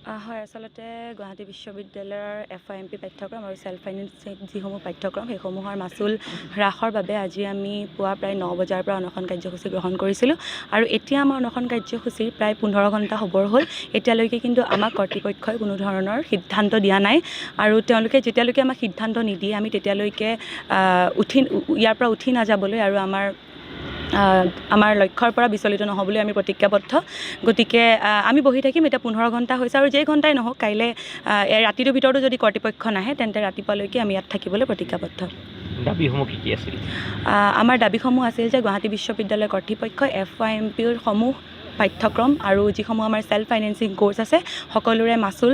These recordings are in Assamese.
হয়, আচলতে গুৱাহাটী বিশ্ববিদ্যালয়ৰ FIMP পাঠ্যক্ৰম আৰু চেল্ফ ফাইনেন্সিং যিসমূহ পাঠ্যক্ৰম সেইসমূহৰ মাচুল হ্ৰাসৰ বাবে আজি আমি পুৱা প্ৰায় 9 বজাৰ পৰা অনশন কাৰ্যসূচী গ্ৰহণ কৰিছিলোঁ আৰু এতিয়া আমাৰ অনশন কাৰ্যসূচীৰ প্ৰায় 15 ঘণ্টা হ'বৰ হ'ল। এতিয়ালৈকে কিন্তু আমাক কৰ্তৃপক্ষই কোনো ধৰণৰ সিদ্ধান্ত দিয়া নাই আৰু তেওঁলোকে যেতিয়ালৈকে আমাক সিদ্ধান্ত নিদিয়ে আমি তেতিয়ালৈকে ইয়াৰ পৰা উঠি নাযাবলৈ আৰু আমাৰ লক্ষ্যৰ পৰা বিচলিত নহ'বলৈ আমি প্ৰতিজ্ঞাবদ্ধ। গতিকে আমি বহি থাকিম। এতিয়া 15 ঘণ্টা হৈছে আৰু যেই ঘণ্টাই নহওক কাইলৈ ৰাতিটোৰ ভিতৰতো যদি কৰ্তৃপক্ষ নাহে তেন্তে ৰাতিপুৱালৈকে আমি ইয়াত থাকিবলৈ প্ৰতিজ্ঞাবদ্ধ। দাবীসমূহ কি আছিল? আমাৰ দাবীসমূহ আছিল যে গুৱাহাটী বিশ্ববিদ্যালয় কৰ্তৃপক্ষই FIMPৰ সমূহ পাঠ্যক্ৰম আৰু যিসমূহ আমাৰ চেল্ফ ফাইনেন্সিং কোৰ্চ আছে সকলোৰে মাচুল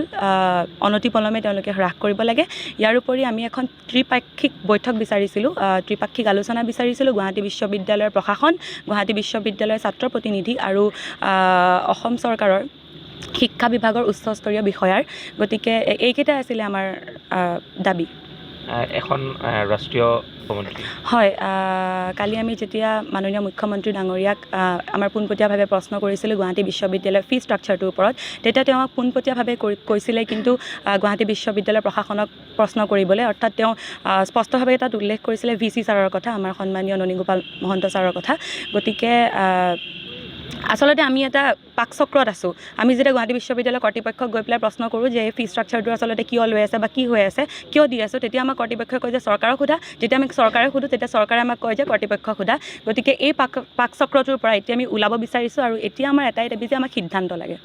অনতিপলমে তেওঁলোকে হ্ৰাস কৰিব লাগে। ইয়াৰ উপৰি আমি এখন ত্ৰিপাক্ষিক বৈঠক বিচাৰিছিলোঁ, ত্ৰিপাক্ষিক আলোচনা বিচাৰিছিলোঁ গুৱাহাটী বিশ্ববিদ্যালয়ৰ প্ৰশাসন, গুৱাহাটী বিশ্ববিদ্যালয়ৰ ছাত্ৰ প্ৰতিনিধি আৰু অসম চৰকাৰৰ শিক্ষা বিভাগৰ উচ্চস্তৰীয় বিষয়াৰ। গতিকে এইকেইটাই আছিলে আমাৰ দাবী। এখন ৰাষ্ট্ৰীয় মুখ্যমন্ত্ৰী হয়, কালি আমি যেতিয়া মাননীয় মুখ্যমন্ত্ৰী ডাঙৰীয়াক আমাৰ পোনপটীয়াভাৱে প্ৰশ্ন কৰিছিলোঁ গুৱাহাটী বিশ্ববিদ্যালয়ৰ ফি ষ্ট্ৰাকচাৰটোৰ ওপৰত, তেতিয়া তেওঁ আমাক পোনপটীয়াভাৱে কৈছিলে কিন্তু গুৱাহাটী বিশ্ববিদ্যালয়ৰ প্ৰশাসনক প্ৰশ্ন কৰিবলৈ, অৰ্থাৎ তেওঁ স্পষ্টভাৱে তাত উল্লেখ কৰিছিলে VC ছাৰৰ কথা, আমাৰ সন্মানীয় ননীগোপাল মহন্ত ছাৰৰ কথা। গতিকে আচলতে আমি এটা পাকচক্ৰত আছোঁ। আমি যেতিয়া গুৱাহাটী বিশ্ববিদ্যালয় কৰ্তৃপক্ষক গৈ পেলাই প্ৰশ্ন কৰোঁ যে এই ফি ষ্ট্ৰাকচাৰটো আচলতে কিয় লৈ আছে বা কি হৈ আছে, কিয় দি আছোঁ, তেতিয়া আমাক কৰ্তৃপক্ষই কয় যে চৰকাৰক সোধা। যেতিয়া আমি চৰকাৰক সোধোঁ তেতিয়া চৰকাৰে আমাক কয় যে কৰ্তৃপক্ষক সোধা। গতিকে এই পাকচক্ৰটোৰ পৰা এতিয়া আমি ওলাব বিচাৰিছোঁ আৰু এতিয়া আমাৰ এটাই দাবী যে আমাক সিদ্ধান্ত লাগে।